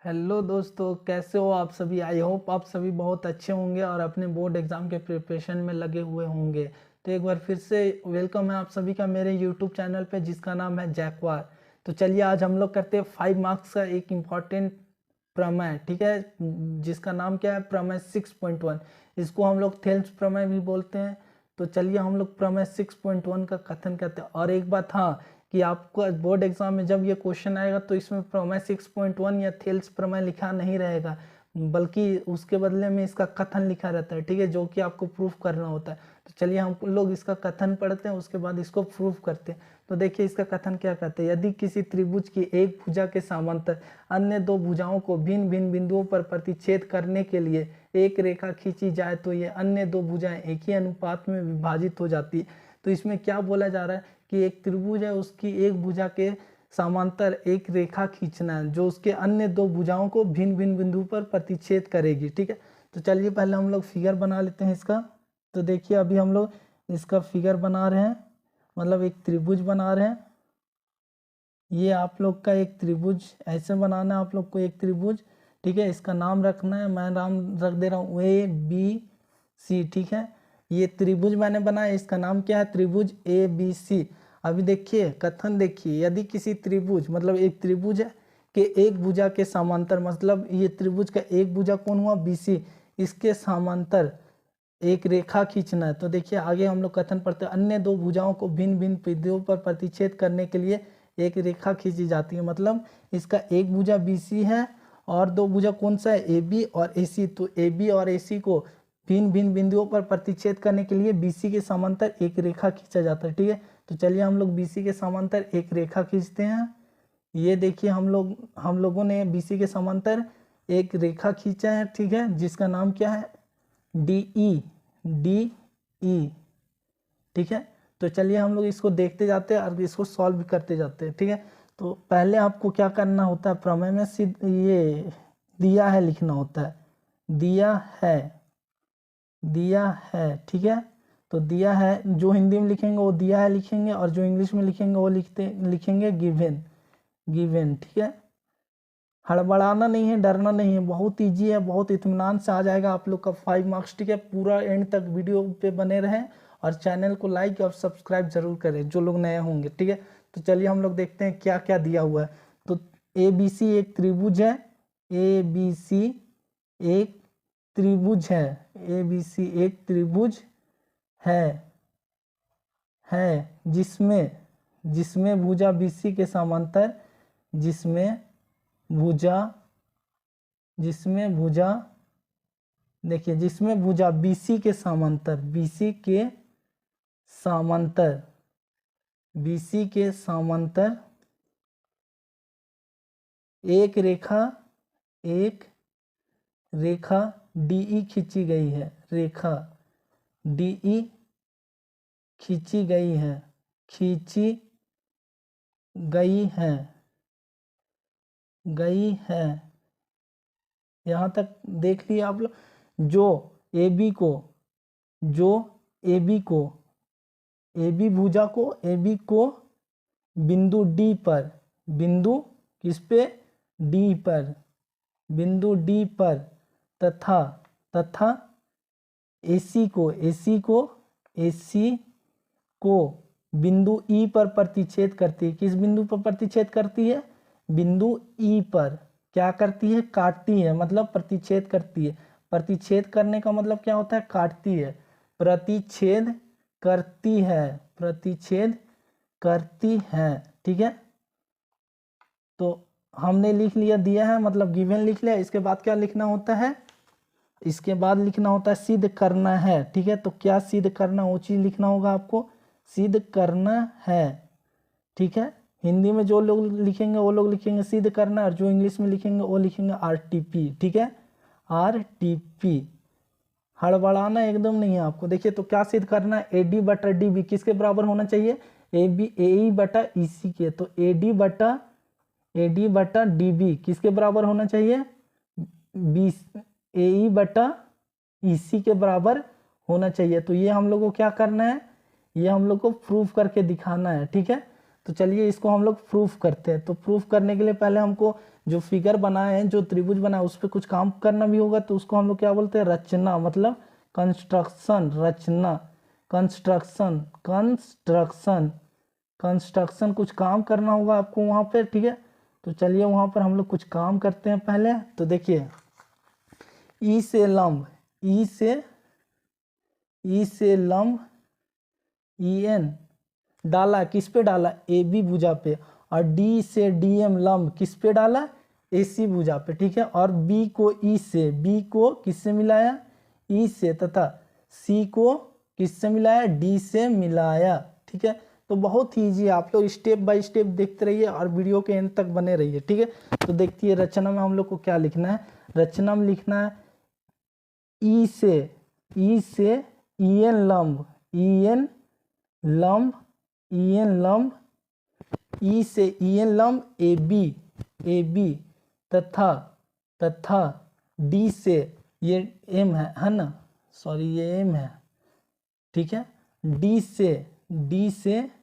Hello दोस्तों, कैसे हो आप सभी। आई होप आप सभी बहुत अच्छे होंगे और अपने बोर्ड एग्ज़ाम के प्रिपरेशन में लगे हुए होंगे। तो एक बार फिर से वेलकम है आप सभी का मेरे यूट्यूब चैनल पे जिसका नाम है जैकवार। तो चलिए आज हम लोग करते हैं 5 मार्क्स का एक इम्पॉर्टेंट प्रमेय, ठीक है, जिसका नाम क्या है, प्रमेय 6.1। इसको हम लोग थेल्स प्रमेय भी बोलते हैं। तो चलिए हम लोग प्रमेय 6.1 का कथन करते हैं। और एक बात हाँ, कि आपको बोर्ड एग्जाम में जब ये क्वेश्चन आएगा तो इसमें प्रमेय 6.1 या थेल्स प्रमेय लिखा नहीं रहेगा, बल्कि उसके बदले में इसका कथन लिखा रहता है, ठीक है, जो कि आपको प्रूफ करना होता है। तो चलिए हम लोग इसका कथन पढ़ते हैं, उसके बाद इसको प्रूफ करते हैं। तो देखिए इसका कथन क्या कहते हैं। यदि किसी त्रिभुज की एक भुजा के समांतर अन्य दो भुजाओं को भिन्न भिन्न बिंदुओं पर प्रतिच्छेद करने के लिए एक रेखा खींची जाए तो ये अन्य दो भुजाएं एक ही अनुपात में विभाजित हो जाती। तो इसमें क्या बोला जा रहा है कि एक त्रिभुज है, उसकी एक भुजा के समांतर एक रेखा खींचना है जो उसके अन्य दो भुजाओं को भिन्न भिन्न बिंदु पर प्रतिच्छेद करेगी, ठीक है। तो चलिए पहले हम लोग फिगर बना लेते हैं इसका। तो देखिए अभी हम लोग इसका फिगर बना रहे हैं, मतलब एक त्रिभुज बना रहे हैं। ये आप लोग का एक त्रिभुज ऐसे बनाना है आप लोग को, एक त्रिभुज, ठीक है। इसका नाम रखना है, मैं नाम रख दे रहा हूँ ABC, ठीक है। ये त्रिभुज मैंने बनाया, इसका नाम क्या है, त्रिभुज ABC। अभी देखिए कथन देखिए, यदि किसी त्रिभुज मतलब एक त्रिभुज है कि एक भुजा के समांतर, मतलब ये त्रिभुज का एक भुजा कौन हुआ, BC, इसके समांतर एक रेखा खींचना है। तो देखिए आगे हम लोग कथन पढ़ते हैं, अन्य दो भुजाओं को भिन्न भिन्न बिंदुओं पर प्रतिच्छेद करने के लिए एक रेखा खींची जाती है। मतलब इसका एक भुजा BC है और दो भुजा कौन सा है, AB और AC। तो AB और AC को भिन्न भिन्न बिंदुओं पर प्रतिच्छेद करने के लिए BC के समांतर एक रेखा खींचा जाता है, ठीक है। तो चलिए हम लोग BC के समांतर एक रेखा खींचते हैं। ये देखिए हम लोगों ने BC के समांतर एक रेखा खींचा है, ठीक है, जिसका नाम क्या है, DE, ठीक है। तो चलिए हम लोग इसको देखते जाते हैं और इसको सॉल्व करते जाते हैं, ठीक है। तो पहले आपको क्या करना होता है, प्रमेय में सिद्ध ये दिया है लिखना होता है, दिया है, ठीक है। तो दिया है जो हिंदी में लिखेंगे वो दिया है लिखेंगे, और जो इंग्लिश में लिखेंगे वो लिखेंगे गिवन, ठीक है। हड़बड़ाना नहीं है, डरना नहीं है, बहुत ईजी है, बहुत इत्मीनान से आ जाएगा आप लोग का 5 मार्क्स, ठीक है। पूरा एंड तक वीडियो पे बने रहें और चैनल को लाइक और सब्सक्राइब जरूर करें जो लोग नए होंगे, ठीक है। तो चलिए हम लोग देखते हैं क्या क्या दिया हुआ है। तो ABC एक त्रिभुज है, ABC एक त्रिभुज है, ABC एक त्रिभुज है जिसमें भुजा BC के समांतर देखिए जिसमें भुजा BC के समांतर एक रेखा DE खींची गई है, रेखा DE खींची गई है। यहाँ तक देख लिया आप लोग। जो AB को बिंदु D पर, बिंदु D पर तथा AC को बिंदु E पर प्रतिच्छेद करती है। किस बिंदु पर प्रतिच्छेद करती है, बिंदु E पर क्या करती है, काटती है, मतलब प्रतिच्छेद करती है। प्रतिच्छेद करने का मतलब क्या होता है, काटती है, प्रतिच्छेद करती है, ठीक है। तो हमने लिख लिया, दिया है मतलब गिवन लिख लिया। इसके बाद क्या लिखना होता है, इसके बाद लिखना होता है सिद्ध करना है, ठीक है। तो क्या सिद्ध करना, वो चीज लिखना होगा आपको, सिद्ध करना है, ठीक है। हिंदी में जो लोग लिखेंगे वो लोग लिखेंगे सिद्ध करना, और जो इंग्लिश में लिखेंगे वो लिखेंगे RTP, ठीक है, RTP। हड़बड़ाना एकदम नहीं है आपको। देखिए तो क्या सिद्ध करना है, AD बटा DB किसके बराबर होना चाहिए, AE बटा EC के। तो AD बटा DB किसके बराबर होना चाहिए, AE बटा EC के बराबर होना चाहिए। तो ये हम लोग को क्या करना है, ये हम लोग को प्रूफ करके दिखाना है, ठीक है। तो चलिए इसको हम लोग प्रूफ करते हैं। तो प्रूफ करने के लिए पहले हमको जो फिगर बनाए हैं, जो त्रिभुज बनाए, उस पर कुछ काम करना भी होगा। तो उसको हम लोग क्या बोलते हैं, रचना, मतलब कंस्ट्रक्शन, रचना, कंस्ट्रक्शन, कंस्ट्रक्शन, कंस्ट्रक्शन, कुछ काम करना होगा आपको वहाँ पे, ठीक है। तो चलिए वहाँ पर हम लोग कुछ काम करते हैं पहले। तो देखिए ई से लंब, ई से लंब ई एन डाला, किस पे डाला, ए बी भुजा पे, और डी से डी एम लंब किस पे डाला, ए सी भुजा पे, ठीक है। और बी को ई से, बी को किससे मिलाया, ई से, तथा सी को किससे मिलाया, डी से मिलाया, ठीक है। तो बहुत ही ईजी है, आप लोग स्टेप बाय स्टेप देखते रहिए और वीडियो के एंड तक बने रहिए, ठीक है। तो देखिए रचना में हम लोग को क्या लिखना है, रचना में लिखना है ई से ई एन लंब, ई एन लंब, ई एन लंब, ई से ई एन लंब ए बी, तथा डी से, ये एम है ना, सॉरी ये एम है, ठीक है। डी से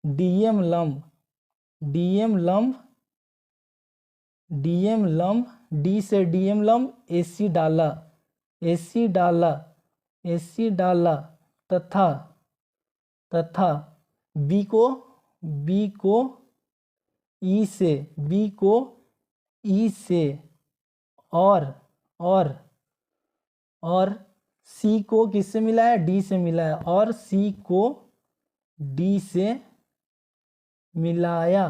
डीएम लंब, डी से डीएम लंब एसी डाला, तथा बी को ई से, और सी को किससे मिलाया, डी से मिलाया, और सी को डी से मिलाया,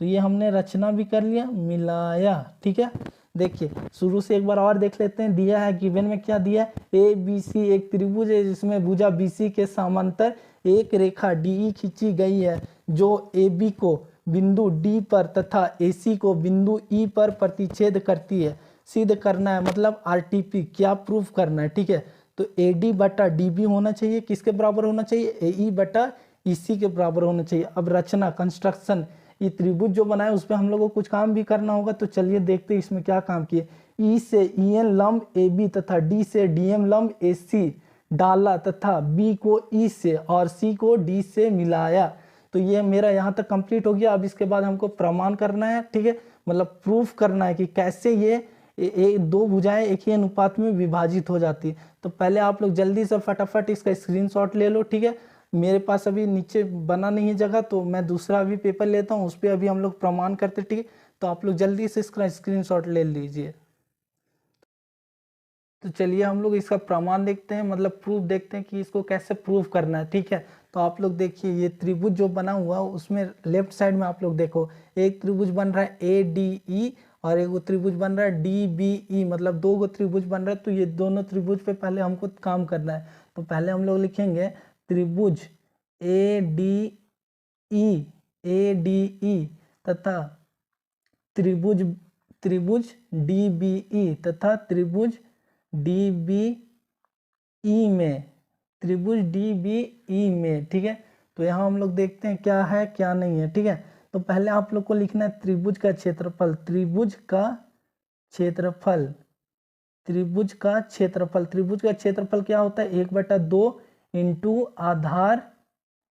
तो ये हमने रचना भी कर लिया, मिलाया, ठीक है। देखिए शुरू से एक बार और देख लेते हैं, दिया है गिवन में क्या दिया है, ए बी सी एक त्रिभुज है जिसमें भुजा BC के समांतर एक रेखा DE खींची गई है, जो AB को बिंदु D पर तथा AC को बिंदु E पर प्रतिच्छेद करती है। सिद्ध करना है, मतलब RTP, क्या प्रूफ करना है, ठीक है। तो AD बटा DB होना चाहिए, किसके बराबर होना चाहिए, AE बटा EC के बराबर होना चाहिए। अब रचना, कंस्ट्रक्शन, ये त्रिभुज जो बनाए उस पर हम लोग को कुछ काम भी करना होगा। तो चलिए देखते हैं इसमें क्या काम किए। ई से EN लंब AB तथा D से DM लंब AC डाला, तथा B को E से और C को D से मिलाया। तो ये मेरा यहाँ तक कंप्लीट हो गया। अब इसके बाद हमको प्रमाण करना है, ठीक है, मतलब प्रूफ करना है कि कैसे ये दो भुजाएं एक ही अनुपात में विभाजित हो जाती है। तो पहले आप लोग जल्दी से फटाफट इसका स्क्रीनशॉट ले लो, ठीक है। मेरे पास अभी नीचे बना नहीं है जगह, तो मैं दूसरा भी पेपर लेता हूँ, उस पर अभी हम लोग प्रमाण करते, ठीक है। तो आप लोग जल्दी से इसका स्क्रीनशॉट ले लीजिए। तो चलिए हम लोग इसका प्रमाण देखते हैं, मतलब प्रूफ देखते हैं कि इसको कैसे प्रूफ करना है, ठीक है। तो आप लोग देखिए ये त्रिभुज जो बना हुआ उसमें लेफ्ट साइड में आप लोग देखो एक त्रिभुज बन रहा है ADE और एक त्रिभुज बन रहा है DBE, मतलब दो गो त्रिभुज बन रहा है। तो ये दोनों त्रिभुज पे पहले हमको काम करना है। तो पहले हम लोग लिखेंगे त्रिभुज ADE तथा त्रिभुज DBE तथा त्रिभुज DBE में, ठीक है। तो यहाँ हम लोग देखते हैं क्या है क्या नहीं है, ठीक है। तो पहले आप लोग को लिखना है त्रिभुज का क्षेत्रफल, त्रिभुज का क्षेत्रफल क्या होता है, 1/2 इंटू आधार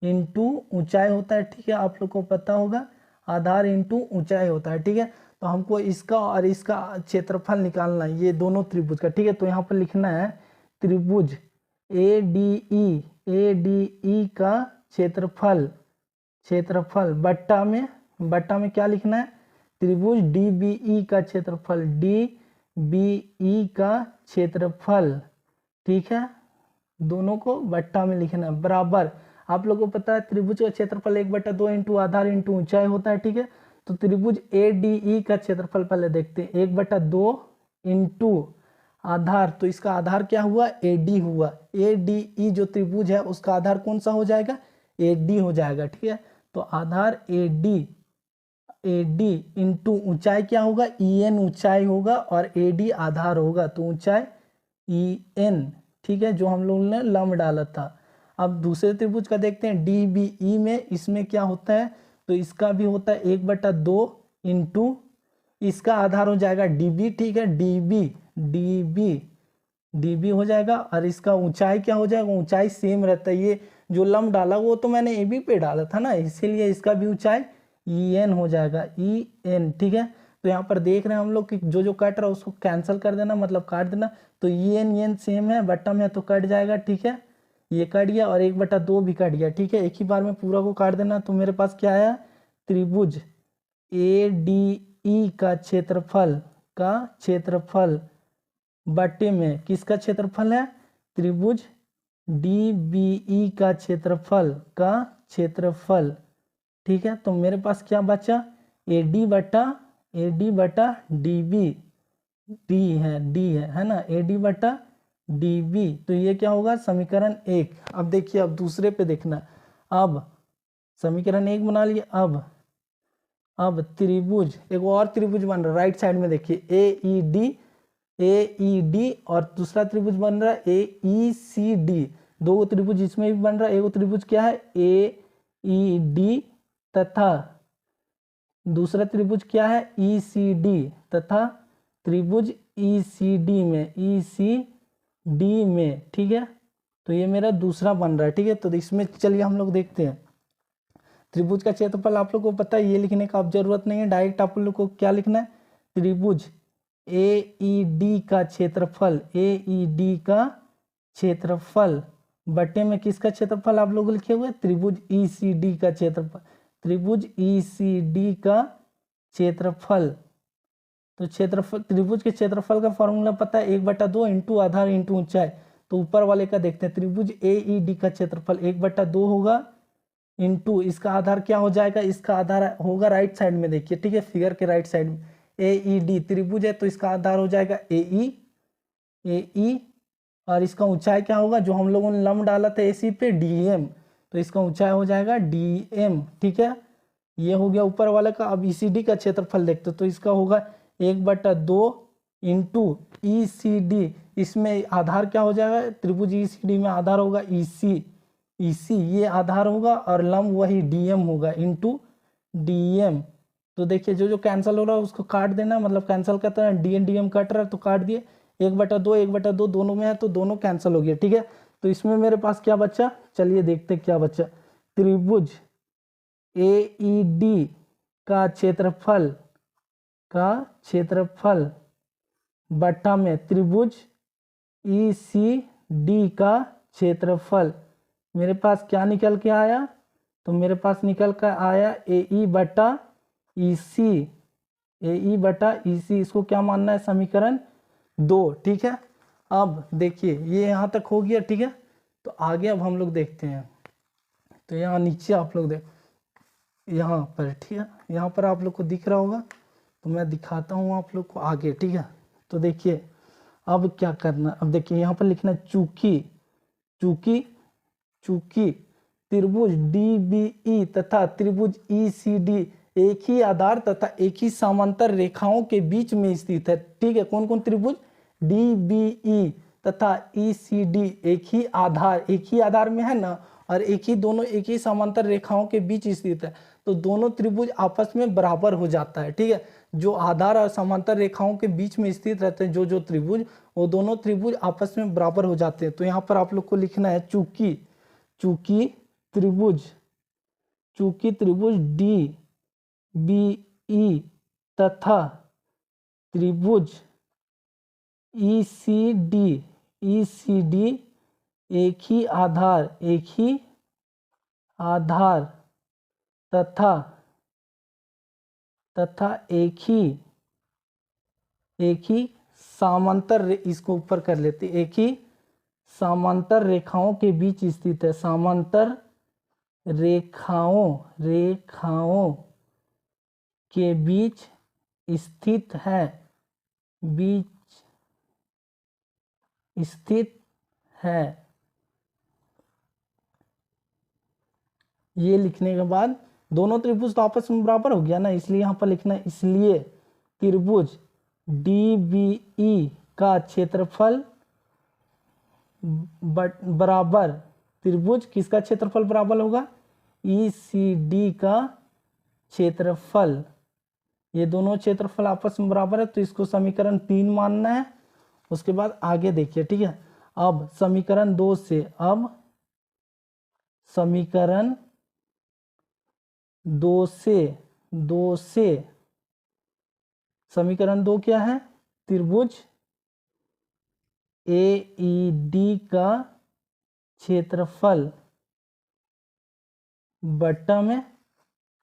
इंटू ऊंचाई होता है, ठीक है। आप लोग को पता होगा आधार इंटू ऊंचाई होता है, ठीक है। तो हमको इसका और इसका क्षेत्रफल निकालना है, ये दोनों त्रिभुज का, ठीक है। तो यहाँ पर लिखना है त्रिभुज ADE का क्षेत्रफल बट्टा में क्या लिखना है, त्रिभुज DBE का क्षेत्रफल, DBE का क्षेत्रफल, ठीक है। दोनों को बट्टा में लिखना है, बराबर। आप लोगों को पता है त्रिभुज का क्षेत्रफल 1/2 इंटू आधार इंटू ऊंचाई होता है, ठीक है। तो त्रिभुज ADE का क्षेत्रफल पहले देखते हैं, 1/2 इंटू आधार, तो इसका आधार क्या हुआ, AD हुआ। ADE जो त्रिभुज है उसका आधार कौन सा हो जाएगा, AD हो जाएगा, ठीक है। तो आधार AD इंटू ऊंचाई क्या होगा, EN ऊंचाई होगा और AD आधार होगा, तो ऊंचाई EN, ठीक है, जो हम लोगों ने लंब डाला था। अब दूसरे त्रिभुज का देखते हैं DBE में, इसमें क्या होता है, तो इसका भी होता है 1/2 इंटू इसका आधार हो जाएगा DB, ठीक है, DB हो जाएगा, और इसका ऊंचाई क्या हो जाएगा, ऊंचाई सेम रहता है, ये जो लंब डाला वो तो मैंने ए बी पे डाला था ना, इसीलिए इसका भी ऊंचाई ई एन हो जाएगा, ई एन। ठीक है, तो यहाँ पर देख रहे हैं हम लोग कि जो जो कट रहा है उसको कैंसिल कर देना, मतलब काट देना। तो ई एन सेम है, बट्टा में तो कट जाएगा। ठीक है, ये कट गया और 1/2 भी कट गया। ठीक है, एक ही बार में पूरा को काट देना। तो मेरे पास क्या आया, त्रिभुज ए डी ई का क्षेत्रफल बट्टे में किसका क्षेत्रफल है, त्रिभुज डी बी ई का क्षेत्रफल। ठीक है, तो मेरे पास क्या बचा, ए डी बटा डी बी, डी है ना, ए डी बटा डी बी। तो ये क्या होगा, समीकरण 1। अब देखिए, अब दूसरे पे देखना। अब समीकरण 1 बना लिए। अब त्रिभुज, एक और त्रिभुज बन रहा है राइट साइड में, देखिए ए ई डी और दूसरा त्रिभुज बन रहा है ए ई सी डी। दो त्रिभुज इसमें भी बन रहा है। एक त्रिभुज क्या है, ए ई डी, तथा दूसरा त्रिभुज क्या है, ई सी डी, तथा त्रिभुज ई सी डी में। ठीक है, तो ये मेरा दूसरा बन रहा है। ठीक है, तो इसमें चलिए हम लोग देखते हैं। त्रिभुज का क्षेत्रफल आप लोग को पता है, ये लिखने का आप जरूरत नहीं है, डायरेक्ट आप लोग को क्या लिखना है, त्रिभुज ए ई डी का क्षेत्रफल बटे में किसका क्षेत्रफल आप लोग लिखे हुए, त्रिभुज ई सी डी का क्षेत्रफल, तो क्षेत्रफल, त्रिभुज के क्षेत्रफल का फॉर्मूला पता है, 1/2 इंटू आधार इंटू ऊंचाई। तो ऊपर वाले का देखते हैं, त्रिभुज ए ई डी का क्षेत्रफल 1/2 होगा, इंटू इसका आधार क्या हो जाएगा, इसका आधार होगा राइट साइड में, देखिए। ठीक है, फिगर के राइट साइड में ए ई डी त्रिभुज है, तो इसका आधार हो जाएगा ए ई, और इसका ऊंचाई क्या होगा, जो हम लोगों ने लंब डाला था एसी पे, डी एम, तो इसका ऊंचाई हो जाएगा डी एम। ठीक है, ये हो गया ऊपर वाले का। अब ईसीडी का क्षेत्रफल देखते, तो इसका होगा 1/2 इंटू ई सी डी, इसमें आधार क्या हो जाएगा, त्रिभुज ई सी डी में आधार होगा ईसी, ये आधार होगा, और लंब वही डीएम होगा इंटू डीएम। तो देखिए, जो जो कैंसिल हो रहा है उसको काट देना, मतलब कैंसिल करता है, डीएम कट रहा है तो काट दिए, 1/2 दोनों में है तो दोनों कैंसिल हो गया। ठीक है, तो इसमें मेरे पास क्या बचा, चलिए देखते क्या बचा, त्रिभुज ए ई डी का क्षेत्रफल बट्टा में त्रिभुज ई सी डी का क्षेत्रफल। मेरे पास क्या निकल के आया, तो मेरे पास निकल कर आया ए ई बटा ई सी, इसको क्या मानना है, समीकरण 2। ठीक है, अब देखिए ये यहाँ तक हो गया। ठीक है, तो आगे अब हम लोग देखते हैं। तो यहाँ नीचे आप लोग देख, यहाँ पर, ठीक है, यहाँ पर आप लोग को दिख रहा होगा, तो मैं दिखाता हूँ आप लोग को आगे। ठीक है, तो देखिए अब क्या करना, अब देखिए यहाँ पर लिखना चूंकि त्रिभुज डी बी ई तथा त्रिभुज ई सी डी एक ही आधार तथा एक ही समांतर रेखाओं के बीच में स्थित है। ठीक है, कौन कौन त्रिभुज, डी बी ई तथा ई सी डी एक ही आधार में है ना, और दोनों एक ही समांतर रेखाओं के बीच स्थित है, तो दोनों त्रिभुज आपस में बराबर हो जाता है। ठीक है, जो आधार और समांतर रेखाओं के बीच में स्थित रहते हैं जो त्रिभुज, वो दोनों त्रिभुज आपस में बराबर हो जाते हैं। तो यहाँ पर आप लोग को लिखना है चूंकि त्रिभुज डी बी ई तथा त्रिभुज ई सी डी एक ही आधार तथा एक ही समांतर, इसको ऊपर कर लेते, एक ही समांतर रेखाओं के बीच स्थित है, समांतर रेखाओं के बीच स्थित है, ये लिखने के बाद दोनों त्रिभुज तो आपस में बराबर हो गया ना, इसलिए यहाँ पर लिखना है, इसलिए त्रिभुज डी बी ई का क्षेत्रफल बराबर, त्रिभुज किसका क्षेत्रफल बराबर होगा, ई सी डी का क्षेत्रफल। ये दोनों क्षेत्रफल आपस में बराबर है, तो इसको समीकरण 3 मानना है। उसके बाद आगे देखिए। ठीक है, अब समीकरण 2 से, अब समीकरण दो से समीकरण 2 क्या है? त्रिभुज AED का क्षेत्रफल बट्टा में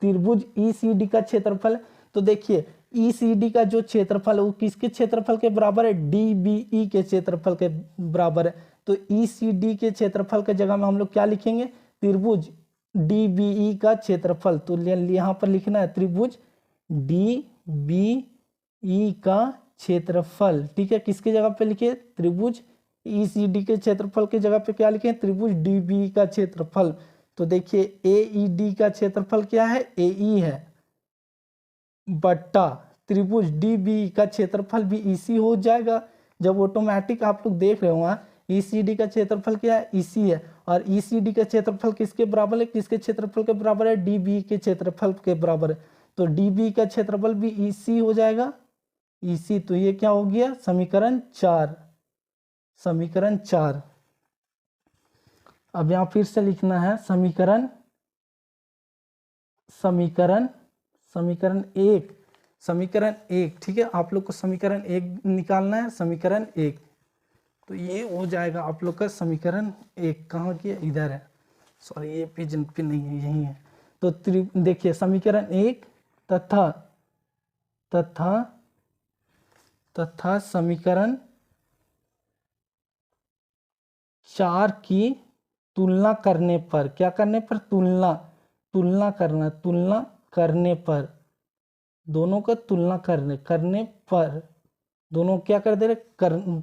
त्रिभुज ECD का क्षेत्रफल। तो देखिए ECD का जो क्षेत्रफल है वो किसके क्षेत्रफल के बराबर है? DBE के क्षेत्रफल के बराबर है। तो ECD के क्षेत्रफल के जगह में हम लोग क्या लिखेंगे? त्रिभुज DBE का क्षेत्रफल। तो यहाँ पर लिखना है त्रिभुज DBE का क्षेत्रफल। ठीक है, किसके जगह पे लिखे? त्रिभुज ECD के क्षेत्रफल के जगह पे क्या लिखे? त्रिभुज DBE का क्षेत्रफल। तो देखिए AED का क्षेत्रफल क्या है? AE है बट्टा त्रिभुज DBE का क्षेत्रफल भी EC हो जाएगा। जब ऑटोमेटिक आप लोग देख रहे हो ECD का क्षेत्रफल क्या है? EC है। और ECD का क्षेत्रफल किसके बराबर है? किसके क्षेत्रफल के बराबर है? DBE के क्षेत्रफल के बराबर है। तो DBE का क्षेत्रफल भी EC हो जाएगा, EC। तो ये क्या हो गया? समीकरण 4। समीकरण 4। अब यहाँ फिर से लिखना है समीकरण 1। समीकरण 1, ठीक है, आप लोग को समीकरण 1 निकालना है। समीकरण 1, तो ये हो जाएगा आप लोग का समीकरण 1। कहाँ की है? इधर है, सॉरी ये पेज पे नहीं है, यही है। तो देखिए समीकरण 1 तथा समीकरण 4 की तुलना करने पर, क्या करने पर? तुलना करने पर, दोनों का तुलना करने पर दोनों क्या कर दे रहे?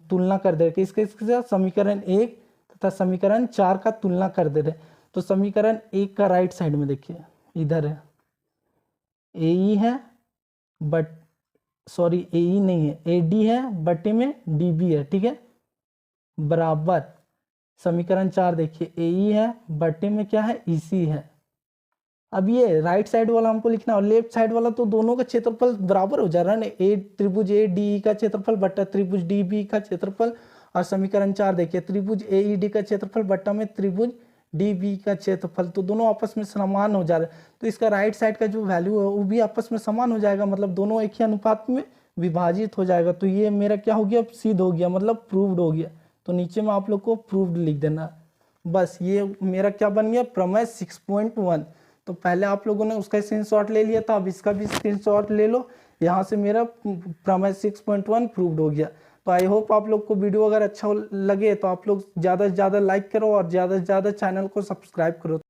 तुलना कर दे रहे। किसके साथ? समीकरण 1 तथा समीकरण 4 का तुलना कर दे रहे। तो समीकरण 1 का राइट साइड में देखिए, इधर है AE है बट सॉरी AE नहीं है, AD है बटे में DB है, ठीक है, बराबर समीकरण 4 देखिए AE है बटे में क्या है? EC है। अब ये राइट साइड वाला हमको लिखना और लेफ्ट साइड वाला, तो दोनों का क्षेत्रफल बराबर हो जा रहा है ना। त्रिभुज ADE का क्षेत्रफल बट्टा त्रिभुज DB का क्षेत्रफल। और समीकरण 4 देखिए त्रिभुज AED का क्षेत्रफल बट्टा में त्रिभुज DB का क्षेत्रफल, तो दोनों आपस में समान हो जा रहे हैं। तो इसका राइट साइड का जो वैल्यू है वो भी आपस में समान हो जाएगा, मतलब दोनों एक ही अनुपात में विभाजित हो जाएगा। तो ये मेरा क्या हो गया? सिद्ध हो गया, मतलब प्रूव्ड हो गया। तो नीचे में आप लोग को प्रूव्ड लिख देना। बस ये मेरा क्या बन गया? प्रमेय 6.1। तो पहले आप लोगों ने उसका स्क्रीनशॉट ले लिया था, अब इसका भी स्क्रीनशॉट ले लो। यहाँ से मेरा प्रमेय 6.1 प्रूव्ड हो गया। तो आई होप आप लोग को वीडियो अगर अच्छा लगे तो आप लोग ज़्यादा से ज़्यादा लाइक करो और ज़्यादा से ज़्यादा चैनल को सब्सक्राइब करो।